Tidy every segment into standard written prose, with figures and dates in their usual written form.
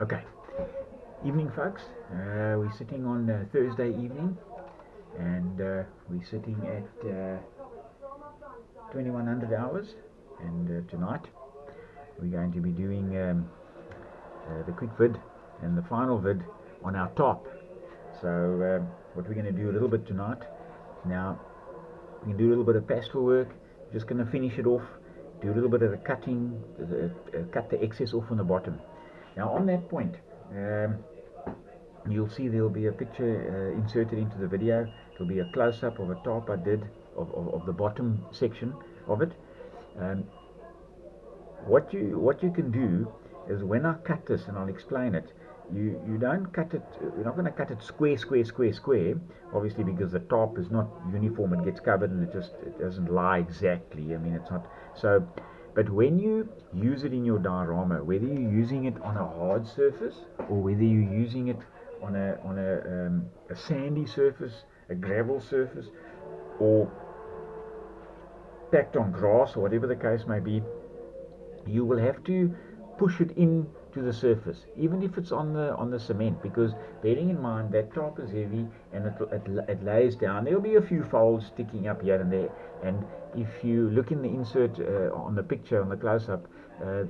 Okay, evening folks. We're sitting on Thursday evening, and we're sitting at 2100 hours, and tonight we're going to be doing the quick vid and the final vid on our top. So what we're going to do a little bit tonight, now we can do a little bit of pastel work, just going to finish it off, do a little bit of the cutting, cut the excess off on the bottom. Now on that point, you'll see there'll be a picture inserted into the video. It'll be a close-up of a tarp I did of the bottom section of it. Um, what you can do is, when I cut this, and I'll explain it, you don't cut it, you're not going to cut it square, obviously, because the tarp is not uniform. It gets covered and it doesn't lie exactly. I mean, it's not so. But when you use it in your diorama, whether you're using it on a hard surface or whether you're using it on a sandy surface, a gravel surface, or packed on grass, or whatever the case may be, you will have to push it in to the surface, even if it's on the cement, because bearing in mind that tarp is heavy and it lays down. There'll be a few folds sticking up here and there, and if you look in the insert on the picture, on the close-up,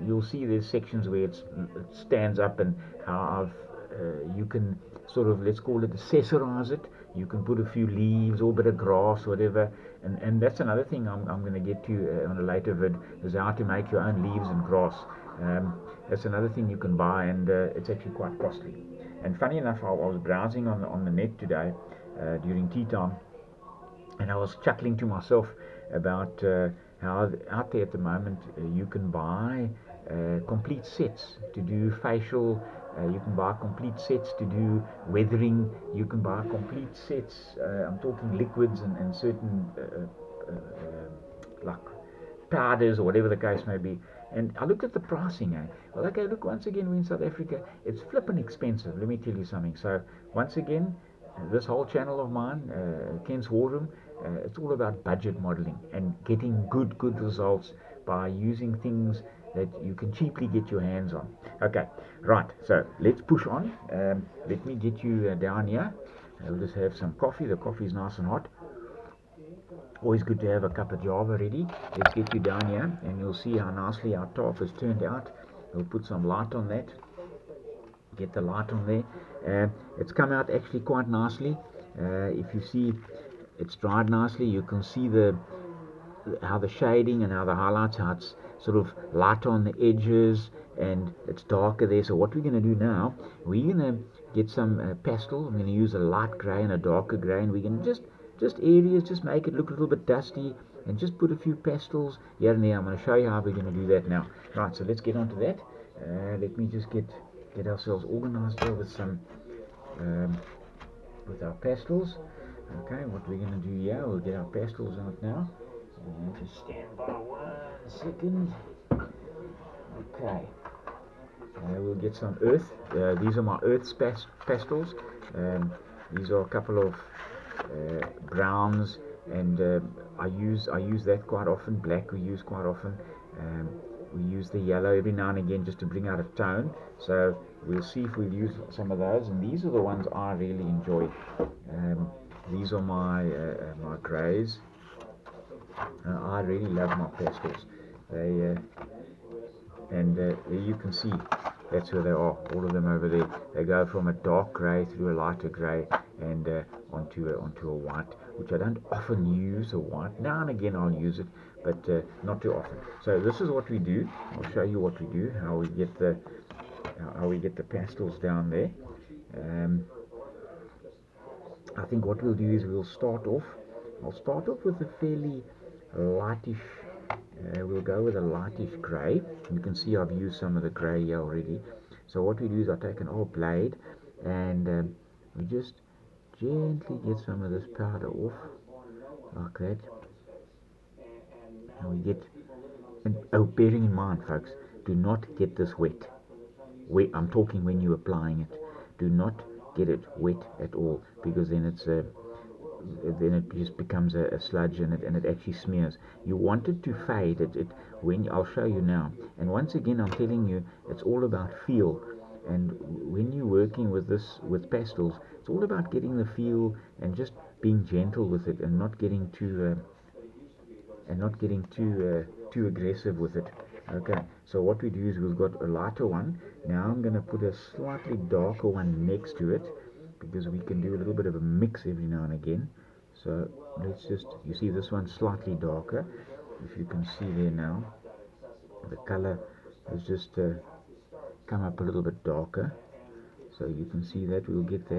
you'll see there's sections where it stands up, and how you can sort of, let's call it, accessorize it. You can put a few leaves or a bit of grass, whatever, and that's another thing I'm going to get to on a later vid, is how to make your own leaves and grass. That's another thing you can buy, and it's actually quite costly. And funny enough, I was browsing on the net today during tea time, and I was chuckling to myself about how out there at the moment you can buy complete sets to do facial. You can buy complete sets to do weathering. You can buy complete sets. I'm talking liquids and certain like powders or whatever the case may be. And I looked at the pricing. Well, okay, look, once again, we're in South Africa. It's flippin' expensive. Let me tell you something. So, once again, this whole channel of mine, Ken's War Room, it's all about budget modeling and getting good results by using things that you can cheaply get your hands on. Okay, right, so let's push on. Let me get you down here. We'll just have some coffee. The coffee is nice and hot. Always good to have a cup of Java ready. Let's get you down here, and you'll see how nicely our tarp has turned out. We'll put some light on that. Get the light on there. It's come out actually quite nicely. If you see, it's dried nicely. You can see how the shading and how the highlights, how it's sort of light on the edges and it's darker there. So what we're going to do now, we're going to get some pastel. I'm going to use a light grey and a darker grey, and we're going to just areas, just make it look a little bit dusty, and just put a few pastels here and there. I'm going to show you how we're going to do that now. Right, so let's get on to that. Let me just get ourselves organized here with some with our pastels. Okay, what we're going to do here, we'll get our pastels out now. Just stand by 1 second. Okay, we'll get some earth. These are my earth pastels. These are a couple of browns, and I use that quite often. Black we use quite often. We use the yellow every now and again just to bring out a tone. So we'll see if we'll use some of those, and these are the ones I really enjoy. These are my my greys. I really love my pastels. They and there you can see that's where they are, all of them over there. They go from a dark grey through a lighter grey and onto a white, which I don't often use, a white. Now and again I'll use it, but not too often. So this is what we do. I'll show you what we do, how we get the pastels down there. I think what we'll do is I'll start off with a fairly lightish, we'll go with a lightish grey. You can see I've used some of the grey here already. So what we do is I take an old blade, and we just gently get some of this powder off, like that. And we get, and oh, bearing in mind folks, do not get this wet. I'm talking when you're applying it. Do not get it wet at all, because then it just becomes a sludge, and it actually smears. You want it to fade. When I'll show you now. And once again, I'm telling you, it's all about feel. And when you're working with this, with pastels, it's all about getting the feel and just being gentle with it, and not getting too aggressive with it. Okay, so what we do is we've got a lighter one. Now I'm going to put a slightly darker one next to it, because we can do a little bit of a mix every now and again. So let's just, you see this one's slightly darker. If you can see there now, the color has just come up a little bit darker. So you can see that we'll get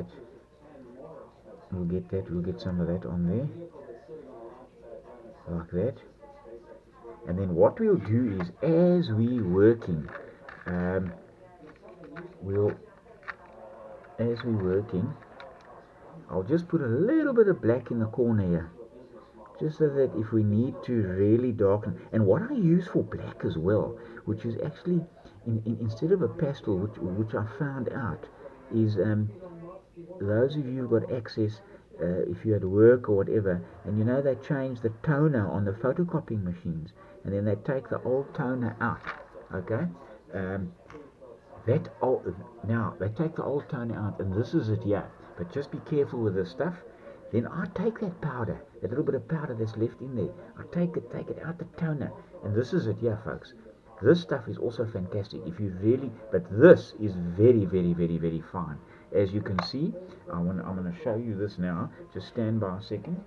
we'll get some of that on there, like that. And then what we'll do is, as we working, um, we'll as we working, I'll just put a little bit of black in the corner here, just so that if we need to really darken. And what I use for black as well, which is actually instead of a pastel, which I found out is, those of you who've got access, if you're at work or whatever, and you know they change the toner on the photocopying machines, and then they take the old toner out. Okay, um, that old, now they take the old toner out, and this is it, yeah. But just be careful with this stuff. Then I take that powder, that little bit of powder that's left in there. I take it out the toner, and this is it, yeah, folks. This stuff is also fantastic if you really, but this is very, very, very, very fine. As you can see, I'm going to show you this now. Just stand by a second.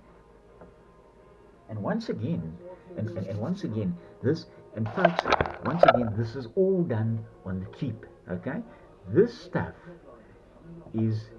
And once again, and once again, this, and folks, once again, this is all done on the cheap, okay? This stuff is,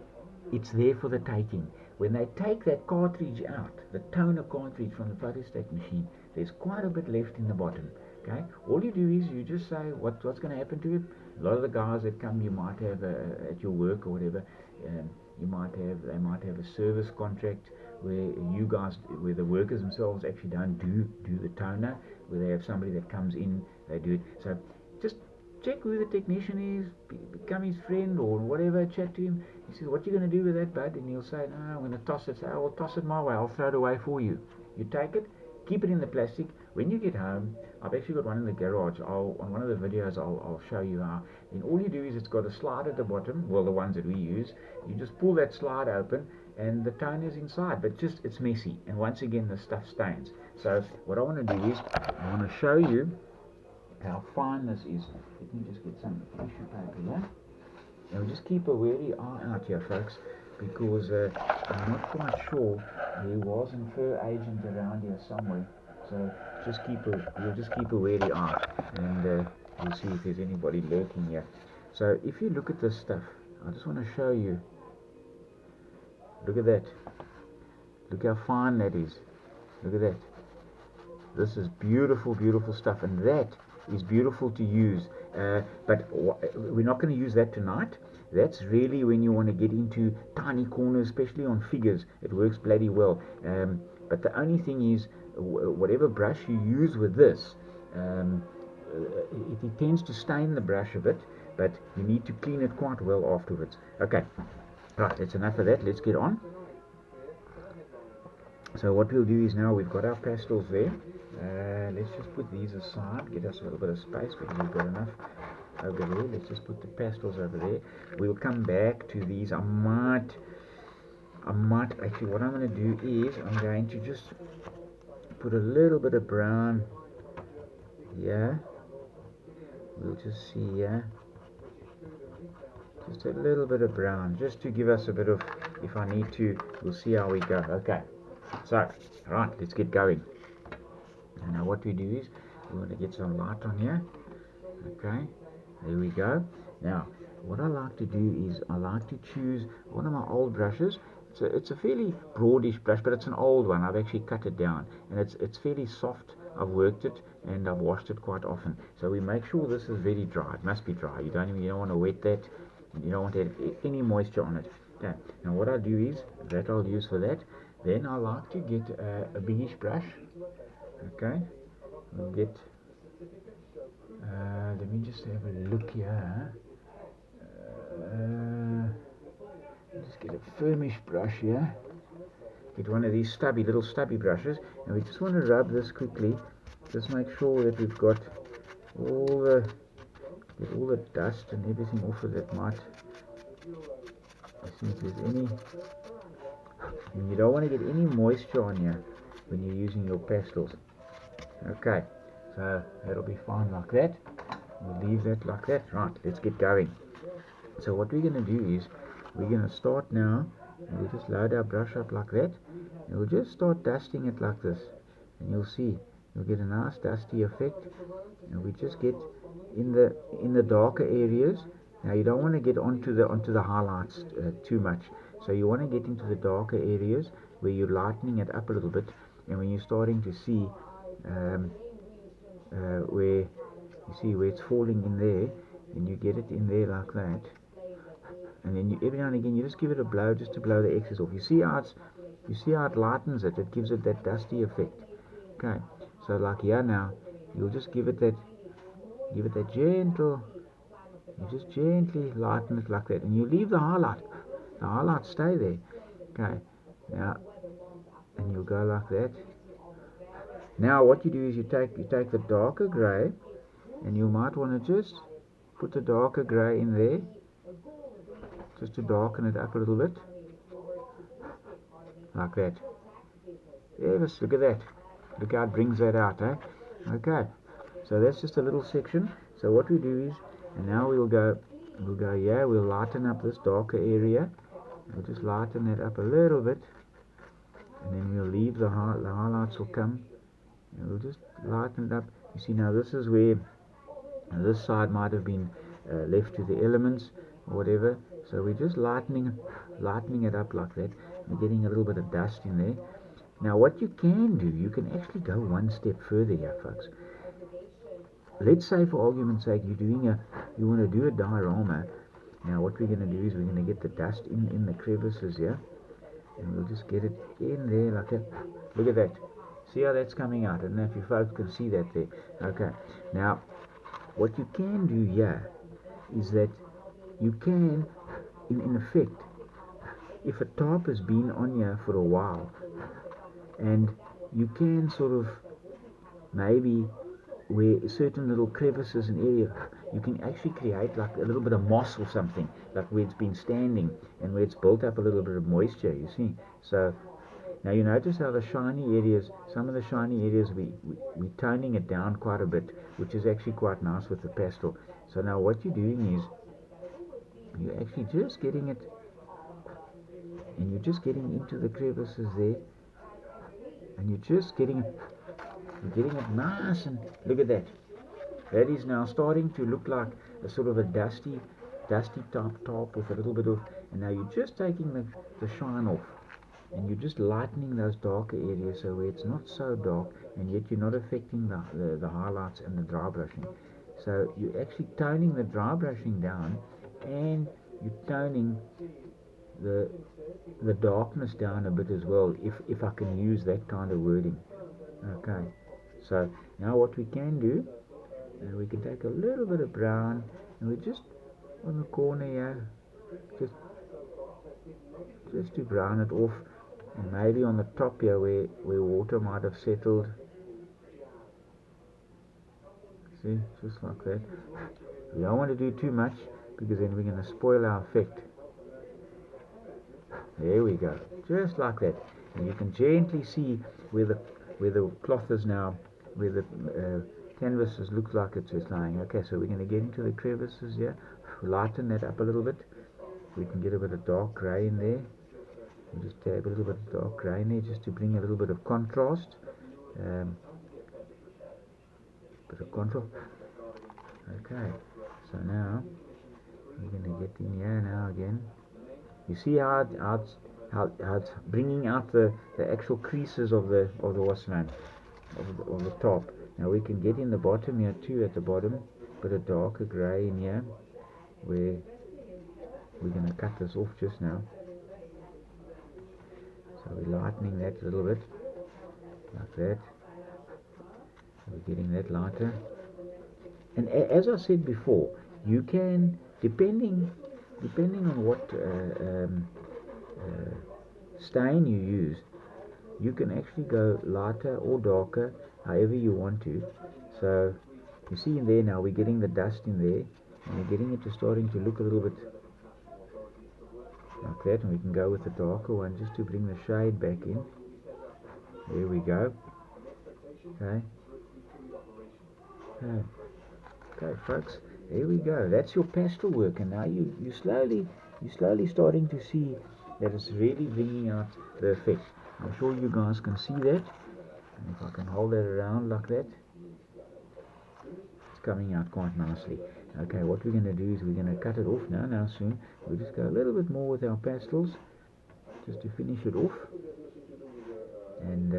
it's there for the taking. When they take that cartridge out, the toner cartridge from the photostat machine, there's quite a bit left in the bottom. Okay, all you do is you just say what's going to happen to it. A lot of the guys that come, you might have at your work or whatever, um, they might have a service contract where you guys, where the workers themselves actually don't do the toner, where they have somebody that comes in, they do it. So just check who the technician is, become his friend or whatever, chat to him. He says, what are you going to do with that, bud? And he'll say, no, I'm going to toss it. Say, I'll toss it my way, I'll throw it away for you. You take it, keep it in the plastic. When you get home, I've actually got one in the garage. On one of the videos I'll show you how. Then all you do is, it's got a slide at the bottom, well, the ones that we use. You just pull that slide open and the toner is inside, but just, it's messy, and once again the stuff stains. So what I want to do is, I want to show you how fine this is. Let me just get some tissue paper here. And we'll just keep a wary eye out here, folks, because I'm not quite sure. There was an fur agent around here somewhere. So we'll just keep a wary eye, and we'll see if there's anybody lurking here. So if you look at this stuff, I just want to show you. Look at that. Look how fine that is. Look at that. This is beautiful, beautiful stuff, and that is beautiful to use. But we're not going to use that tonight. That's really when you want to get into tiny corners, especially on figures. It works bloody well. But the only thing is, whatever brush you use with this, it tends to stain the brush a bit, but you need to clean it quite well afterwards. Okay, right, that's enough of that. Let's get on. So what we'll do is, now we've got our pastels there. Let's just put these aside, get us a little bit of space, because we've got enough over there. Let's just put the pastels over there. We'll come back to these. I might actually, what I'm going to do is, I'm going to just put a little bit of brown here. We'll just see here, just a little bit of brown, just to give us a bit of, if I need to, we'll see how we go. Okay, so right, let's get going. And now what we do is, we want to get some light on here. Okay, there we go. Now what I like to do is, I like to choose one of my old brushes. It's a fairly broadish brush, but it's an old one. I've actually cut it down, and it's fairly soft. I've worked it and I've washed it quite often. So we make sure this is very dry. It must be dry. You don't want to wet that. You don't want to have any moisture on it. Okay. Now what I do is, that I'll use for that. Then I like to get a biggish brush. Okay. We'll get. Let me just have a look here. Just get a firmish brush here. Get one of these little stubby brushes, and we just want to rub this quickly. Just make sure that we've got all the get all the dust and everything off of that might. See if there's any, and you don't want to get any moisture on here when you're using your pastels. Okay, so that'll be fine like that. We'll leave that like that. Right, let's get going. So what we're going to do is we're going to start now, and we'll just load our brush up like that, and we'll just start dusting it like this, and you'll see you'll get a nice dusty effect. And we just get in the darker areas. Now you don't want to get onto the highlights too much, so you want to get into the darker areas where you're lightening it up a little bit, and when you're starting to see where you see where it's falling in there, and you get it in there like that, and then every now and again you just give it a blow just to blow the excess off. You see how it lightens it. It gives it that dusty effect. Okay, so like here now, you'll just give it that gentle. You just gently lighten it like that, and you leave the highlight. The highlights stay there. Okay, now, and you'll go like that. Now what you do is you take the darker grey, and you might want to just put the darker grey in there, just to darken it up a little bit, like that. Yes, look at that. Look how it brings that out, eh? Okay, so that's just a little section. So what we do is, and now we'll go here, we'll lighten up this darker area. We'll just lighten that up a little bit, and then we'll leave the highlights will come, and we'll just lighten it up. You see, now this is where this side might have been left to the elements or whatever, so we're just lightening it up like that. We're getting a little bit of dust in there. Now what you can do, you can actually go one step further here, folks. Let's say, for argument's sake, you want to do a diorama. Now what we're going to do is we're going to get the dust in the crevices here, and we'll just get it in there like that. Look at that. See how that's coming out? I don't know if you folks can see that there. Okay, now what you can do here is that you can, in effect, if a tarp has been on here for a while, and you can sort of maybe where certain little crevices and areas, you can actually create like a little bit of moss or something, like where it's been standing and where it's built up a little bit of moisture, you see. So now you notice how the shiny areas, some of the shiny areas, we're toning it down quite a bit, which is actually quite nice with the pastel. So now what you're doing is you're actually just getting it, and you're just getting into the crevices there, and you're getting it nice, and look at that. That is now starting to look like a sort of a dusty top with a little bit of, and now you're just taking the shine off, and you're just lightening those darker areas so where it's not so dark, and yet you're not affecting the highlights and the dry brushing. So you're actually toning the dry brushing down, and you're toning the darkness down a bit as well, if I can use that kind of wording. Okay, so now what we can do, and we can take a little bit of brown, and we just on the corner here, just to brown it off, and maybe on the top here where water might have settled. See, just like that. We don't want to do too much, because then we're going to spoil our effect. There we go, just like that. And you can gently see where the cloth is now, where the canvas looks like it's lying. Okay, so we're going to get into the crevices here, lighten that up a little bit. We can get a bit of dark grey in there. We'll just tap a little bit of dark grey in there just to bring a little bit of contrast. Okay, so now we're going to get in here now again. You see how it's bringing out the actual creases of the what's name of the top. Now we can get in the bottom here too, at the bottom, put a darker grey in here, where we're going to cut this off just now. So we're lightening that a little bit, like that. So we're getting that lighter. And as I said before, you can, depending on what stain you use, you can actually go lighter or darker, however you want to. So you see in there now, we're getting the dust in there, And we're getting it to starting to look a little bit like that, and we can go with the darker one just to bring the shade back in. There we go. Okay. Okay. Okay, folks. There we go. That's your pastel work, and now you slowly starting to see that it's really bringing out the effect. I'm sure you guys can see that. And if I can hold that around like that, it's coming out quite nicely. Okay, what we're going to do is we're going to cut it off now soon. We'll just go a little bit more with our pastels just to finish it off. And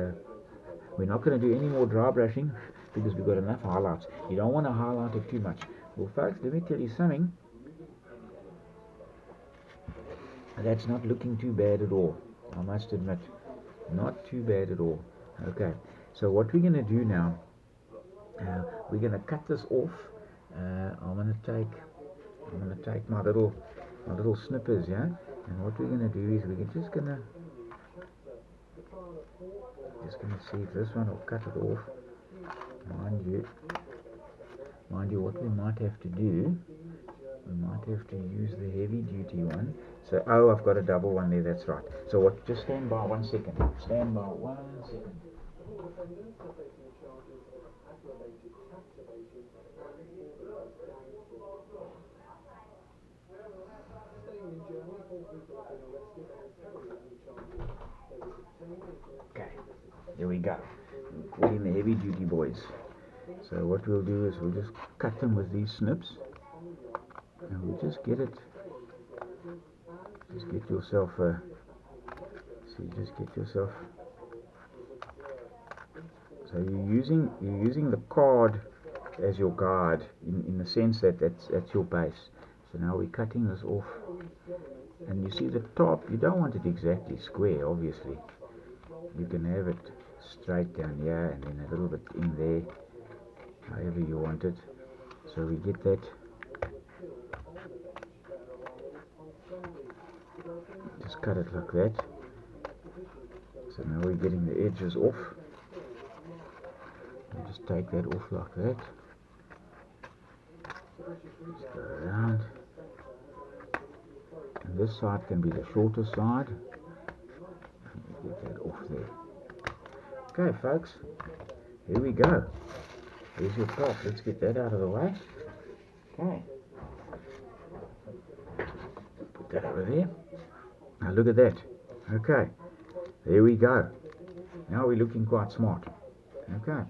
we're not going to do any more dry brushing because we've got enough highlights. You don't want to highlight it too much. Well, folks, let me tell you something. That's not looking too bad at all, I must admit. Not too bad at all. Okay, so what we're going to do now, we're going to cut this off. I'm going to take my little snippers, yeah. And what we're going to do is we're just going to see if this one will cut it off. Mind you, what we might have to do, we might have to use the heavy duty one. So, oh, I've got a double one there, that's right. So what, just stand by 1 second. Stand by 1 second. Okay, there we go. We're in the heavy duty boys. So what we'll do is we'll just cut them with these snips, and we'll just get it. Just get yourself a. See, just get yourself. So you're using the card as your guide in the sense that that's your base. So now we're cutting this off, and you see the top. You don't want it exactly square, obviously. You can have it straight down here and then a little bit in there, however you want it. So we get that. Just cut it like that. So now we're getting the edges off. You just take that off like that. Just go around. And this side can be the shorter side. Get that off there. Okay, folks, here we go. Here's your top. Let's get that out of the way. Okay. Put that over there. Now look at that. Okay. There we go. Now we're looking quite smart. Okay.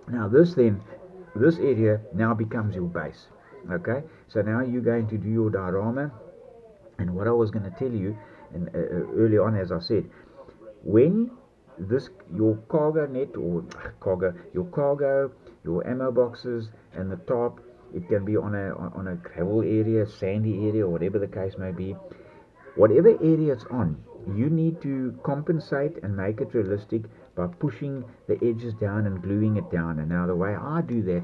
Now this area now becomes your base. Okay. So now you're going to do your diorama. And what I was going to tell you, and early on, as I said, when your cargo net or your ammo boxes and the top, it can be on a gravel area, sandy area, or whatever the case may be. Whatever area it's on, you need to compensate and make it realistic by pushing the edges down and gluing it down. And now the way I do that,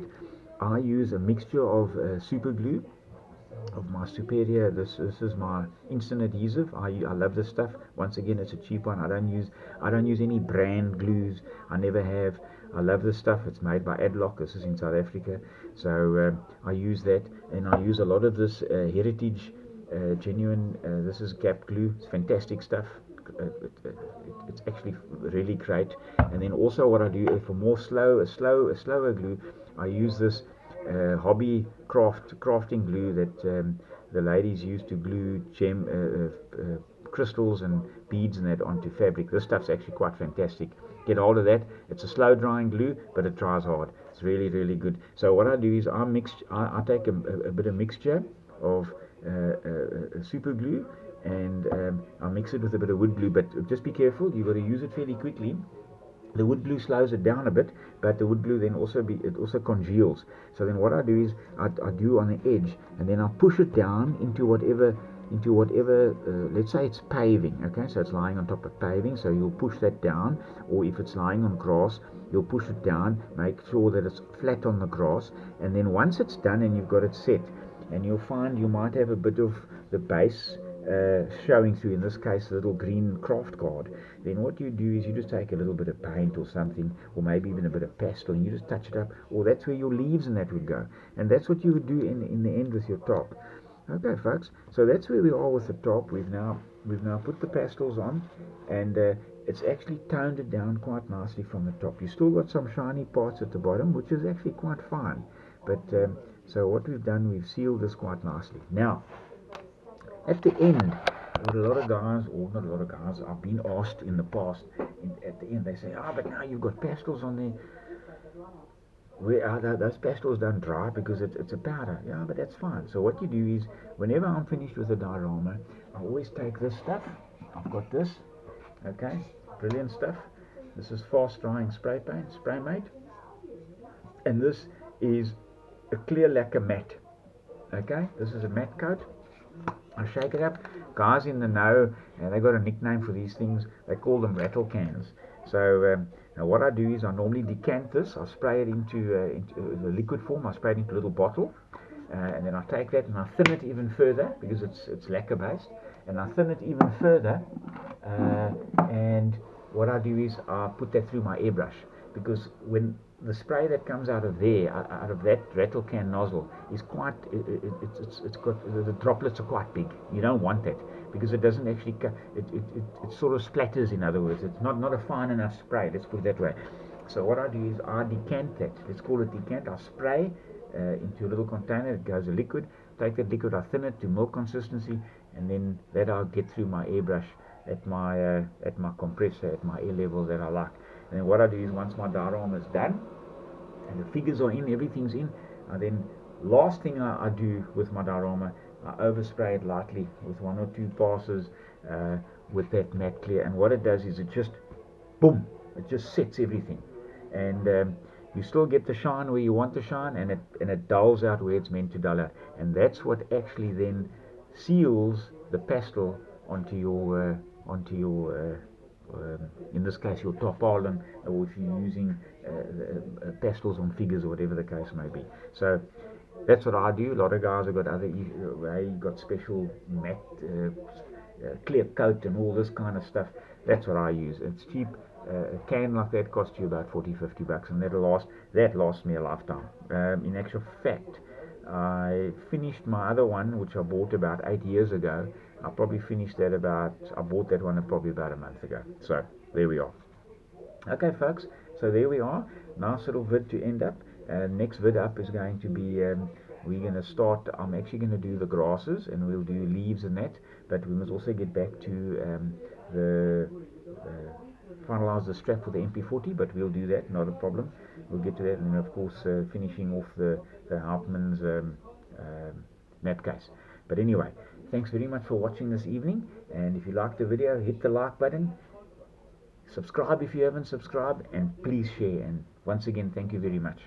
I use a mixture of super glue of my Superior. This is my instant adhesive. I love this stuff. Once again, it's a cheap one. I don't use any brand glues. I never have. I love this stuff. It's made by Adlock. This is in South Africa. So I use that, and I use a lot of this heritage genuine. This is gap glue. It's fantastic stuff. It's actually really great. And then also what I do for more slower glue, I use this hobby crafting glue that the ladies use to glue crystals and beads and that onto fabric. This stuff's actually quite fantastic. Get hold of that. It's a slow drying glue, but it dries hard. It's really, really good. So what I do is I take a bit of mixture of super glue, and I mix it with a bit of wood glue, but just be careful. You've got to use it fairly quickly. The wood glue slows it down a bit, but the wood glue then it also congeals. So then what I do is I do on the edge, and then I push it down into whatever let's say it's paving. Okay, so it's lying on top of paving, so you'll push that down, or if it's lying on grass, you'll push it down, make sure that it's flat on the grass, and then once it's done and you've got it set, and you'll find you might have a bit of the base showing through, in this case a little green craft card, then what you do is you just take a little bit of paint or something, or maybe even a bit of pastel, and you just touch it up, or that's where your leaves and that would go, and that's what you would do in the end with your top. Okay, folks, so that's where we are with the top. We've now put the pastels on, and it's actually toned it down quite nicely from the top. You still got some shiny parts at the bottom, which is actually quite fine, but so what we've done, we've sealed this quite nicely. Now at the end, what a lot of guys, or not a lot of guys, I've been asked in the past, at the end they say, but now you've got pastels on there. Where are those pastels don't dry because it's a powder. Yeah, but that's fine. So what you do is, whenever I'm finished with the diorama, I always take this stuff. I've got this. Okay, brilliant stuff. This is fast drying spray paint, spray mate, and this is a clear lacquer matte. Okay, this is a matte coat. I shake it up. Guys in the know, they got a nickname for these things. They call them rattle cans. So now what I do is I normally decant this. I spray it into the liquid form. I spray it into a little bottle, and then I take that and I thin it even further because it's lacquer based, and I thin it even further. And what I do is I put that through my airbrush, because when the spray that comes out of there, out of that rattle can nozzle, is quite, it's got, the droplets are quite big. You don't want that, because it doesn't actually, it sort of splatters, in other words. It's not a fine enough spray, let's put it that way. So what I do is I decant that, let's call it decant. I spray into a little container, it goes a liquid, take that liquid, I thin it to milk consistency, and then that I'll get through my airbrush at my compressor, at my air level that I like. And then what I do is, once my diorama is done and the figures are in, everything's in, then last thing I do with my diorama, I overspray it lightly with 1 or 2 passes with that matte clear, and what it does is it just, boom, it just sets everything, and you still get the shine where you want the shine, and it dulls out where it's meant to dull out, and that's what actually then seals the pastel onto your in this case your tarpaulin, or if you're using pastels on figures, or whatever the case may be. So that's what I do. A lot of guys have got got special matte clear coat and all this kind of stuff. That's what I use. It's cheap. A can like that costs you about 40-50 bucks, and that lasts me a lifetime. In actual fact, I finished my other one, which I bought about 8 years ago. I bought that one probably about a month ago. So there we are. Okay, folks, so there we are. Nice little vid to end up. Next vid up is going to be, we're going to start, I'm actually going to do the grasses, and we'll do leaves and that, but we must also get back to the finalize the strap for the MP40, but we'll do that, not a problem. We'll get to that, and then of course finishing off the Hartmann's map case. But anyway, thanks very much for watching this evening, and if you liked the video, hit the like button, subscribe if you haven't subscribed, and please share. And once again, thank you very much.